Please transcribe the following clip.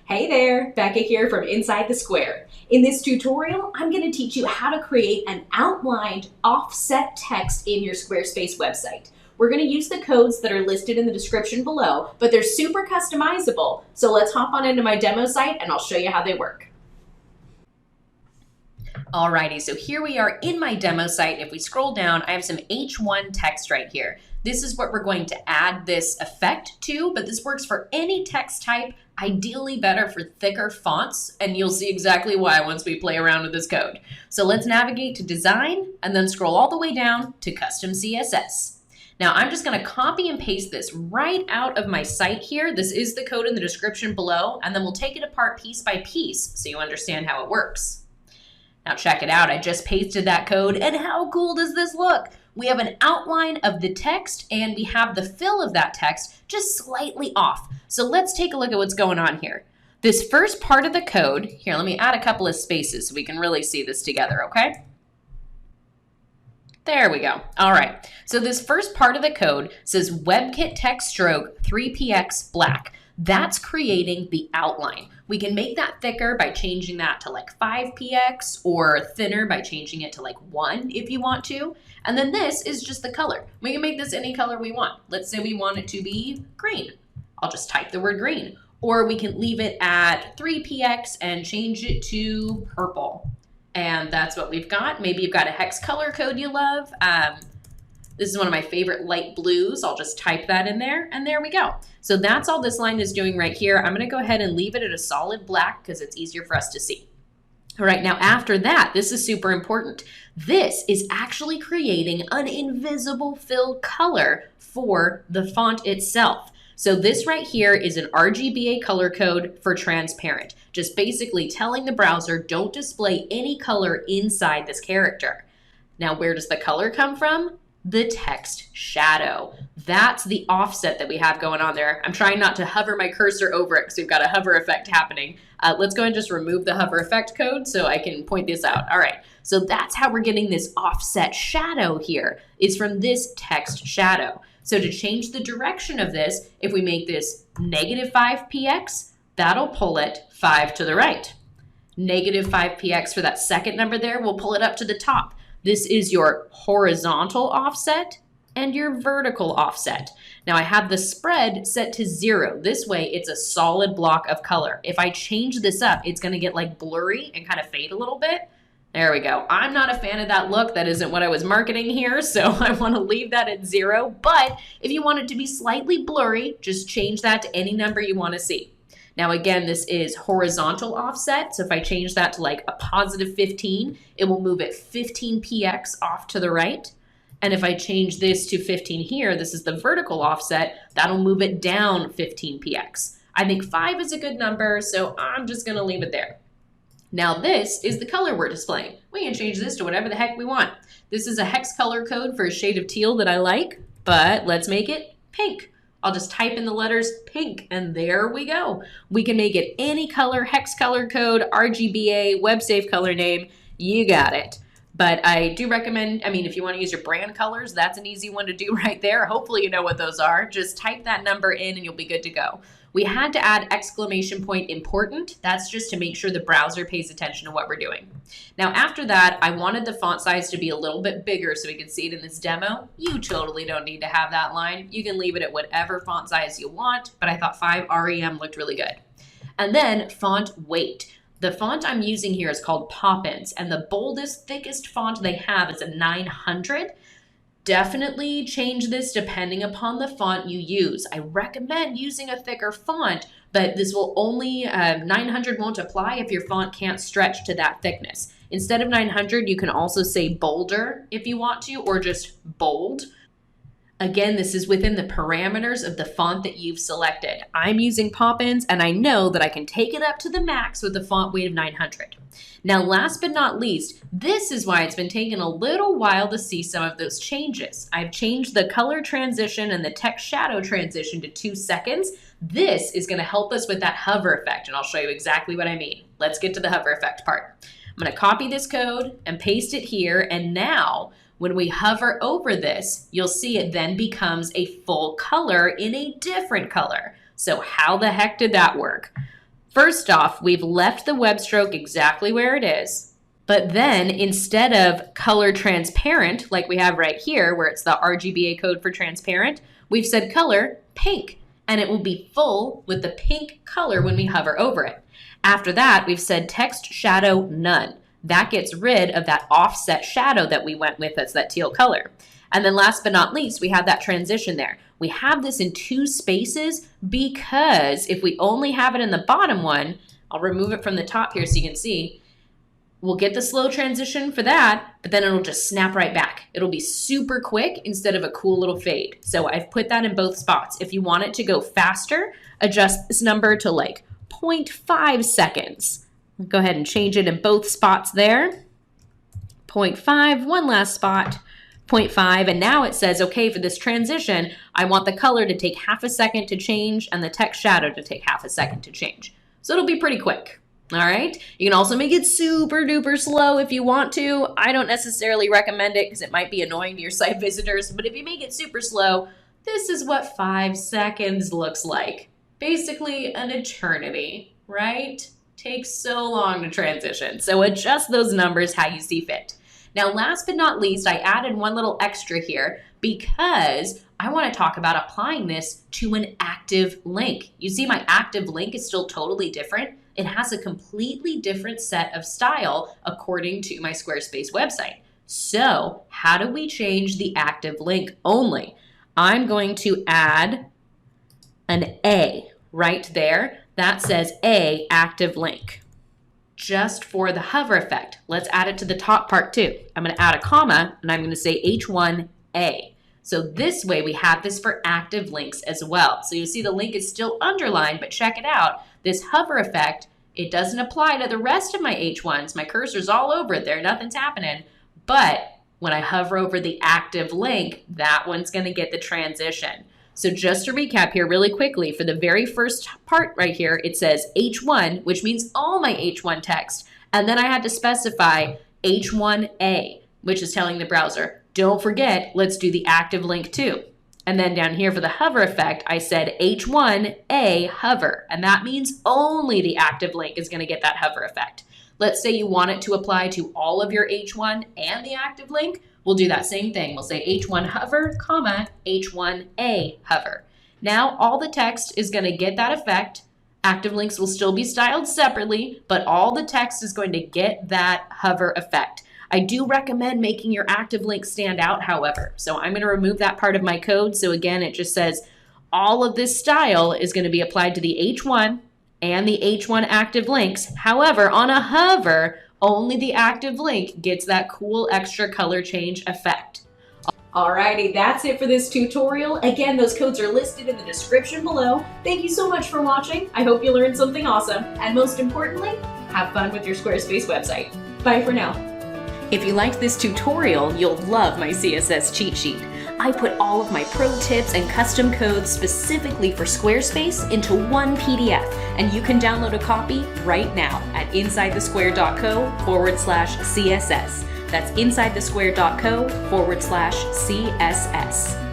Hey there, Becca here from Inside the Square. In this tutorial, I'm going to teach you how to create an outlined offset text in your Squarespace website. We're going to use the codes that are listed in the description below, but they're super customizable. So let's hop on into my demo site and I'll show you how they work. Alrighty, so here we are in my demo site. If we scroll down, I have some H1 text right here. This is what we're going to add this effect to, but this works for any text type, ideally better for thicker fonts, and you'll see exactly why once we play around with this code. So let's navigate to design and then scroll all the way down to custom CSS. Now I'm just going to copy and paste this right out of my site here. This is the code in the description below, and then we'll take it apart piece by piece so you understand how it works. Now check it out, I just pasted that code, and how cool does this look? We have an outline of the text, and we have the fill of that text just slightly off. So let's take a look at what's going on here. This first part of the code, here, let me add a couple of spaces so we can really see this together, okay? There we go. All right, so this first part of the code says WebKit text stroke 3px black. That's creating the outline. We can make that thicker by changing that to like 5px or thinner by changing it to like 1 if you want to. And then this is just the color. We can make this any color we want. Let's say we want it to be green. I'll just type the word green. Or we can leave it at 3px and change it to purple. And that's what we've got. Maybe you've got a hex color code you love. This is one of my favorite light blues. I'll just type that in there, and there we go. So that's all this line is doing right here. I'm gonna go ahead and leave it at a solid black because it's easier for us to see. All right, now after that, this is super important. This is actually creating an invisible fill color for the font itself. So this right here is an RGBA color code for transparent, just basically telling the browser don't display any color inside this character. Now where does the color come from? The text shadow. That's the offset that we have going on there. I'm trying not to hover my cursor over it because we've got a hover effect happening. Let's go and just remove the hover effect code so I can point this out. All right, so that's how we're getting this offset shadow here, is from this text shadow. So to change the direction of this, if we make this -5px, that'll pull it 5 to the right. -5px for that second number there, we'll pull it up to the top. This is your horizontal offset and your vertical offset. Now I have the spread set to 0. This way it's a solid block of color. If I change this up, it's gonna get like blurry and kind of fade a little bit. There we go. I'm not a fan of that look. That isn't what I was marketing here, so I wanna leave that at 0. But if you want it to be slightly blurry, just change that to any number you wanna see. Now again, this is horizontal offset, so if I change that to like a +15, it will move it 15px off to the right. And if I change this to 15 here, this is the vertical offset, that'll move it down 15px. I think 5 is a good number, so I'm just gonna leave it there. Now this is the color we're displaying. We can change this to whatever the heck we want. This is a hex color code for a shade of teal that I like, but let's make it pink. I'll just type in the letters pink, and there we go. We can make it any color, hex color code, RGBA, web safe color name, you got it. But I do recommend, if you want to use your brand colors, that's an easy one to do right there. Hopefully you know what those are. Just type that number in and you'll be good to go. We had to add exclamation point important. That's just to make sure the browser pays attention to what we're doing. Now after that, I wanted the font size to be a little bit bigger so we could see it in this demo. You totally don't need to have that line. You can leave it at whatever font size you want, but I thought 5 REM looked really good. And then font weight. The font I'm using here is called Poppins, and the boldest, thickest font they have is a 900. Definitely change this depending upon the font you use. I recommend using a thicker font, but this will only, 900 won't apply if your font can't stretch to that thickness. Instead of 900, you can also say bolder if you want to, or just bold. Again, this is within the parameters of the font that you've selected. I'm using Poppins, and I know that I can take it up to the max with a font weight of 900. Now, last but not least, this is why it's been taking a little while to see some of those changes. I've changed the color transition and the text shadow transition to 2 seconds. This is going to help us with that hover effect, and I'll show you exactly what I mean. Let's get to the hover effect part. I'm going to copy this code and paste it here, and now when we hover over this, you'll see it then becomes a full color in a different color. So how the heck did that work? First off, we've left the web stroke exactly where it is. But then instead of color transparent, like we have right here, where it's the RGBA code for transparent, we've said color pink, and it will be full with the pink color when we hover over it. After that, we've said text shadow none. That gets rid of that offset shadow that we went with as that teal color. And then last but not least, we have that transition there. We have this in 2 spaces because if we only have it in the bottom one, I'll remove it from the top here so you can see, we'll get the slow transition for that, but then it'll just snap right back. It'll be super quick instead of a cool little fade. So I've put that in both spots. If you want it to go faster, adjust this number to like 0.5 seconds. Go ahead and change it in both spots there. 0.5, one last spot, 0.5, and now it says, okay, for this transition, I want the color to take half a second to change and the text shadow to take half a second to change. So it'll be pretty quick. All right. You can also make it super duper slow if you want to. I don't necessarily recommend it because it might be annoying to your site visitors, but if you make it super slow, this is what 5 seconds looks like. Basically an eternity, right? Takes so long to transition. So adjust those numbers how you see fit. Now, last but not least, I added one little extra here because I want to talk about applying this to an active link. You see my active link is still totally different. It has a completely different set of style according to my Squarespace website. So how do we change the active link only? I'm going to add an A right there. That says A active link. Just for the hover effect, let's add it to the top part too. I'm going to add a comma and I'm going to say H1A. So this way we have this for active links as well. So you see the link is still underlined, but check it out. This hover effect, it doesn't apply to the rest of my H1s. My cursor's all over it there, nothing's happening. But when I hover over the active link, that one's going to get the transition. So just to recap here really quickly, for the very first part right here, it says H1, which means all my H1 text. And then I had to specify H1A, which is telling the browser, don't forget, let's do the active link too. And then down here for the hover effect, I said H1A hover. And that means only the active link is going to get that hover effect. Let's say you want it to apply to all of your H1 and the active link. We'll do that same thing. We'll say H1 hover, comma, H1A hover. Now all the text is going to get that effect. Active links will still be styled separately, but all the text is going to get that hover effect. I do recommend making your active link stand out, however. So I'm going to remove that part of my code. So again, it just says all of this style is going to be applied to the H1 and the H1 active links. However, on a hover, only the active link gets that cool extra color change effect. Alrighty, that's it for this tutorial. Again, those codes are listed in the description below. Thank you so much for watching. I hope you learned something awesome. And most importantly, have fun with your Squarespace website. Bye for now. If you liked this tutorial, you'll love my CSS cheat sheet. I put all of my pro tips and custom codes specifically for Squarespace into one PDF, and you can download a copy right now at insidethesquare.co/CSS. That's insidethesquare.co/CSS.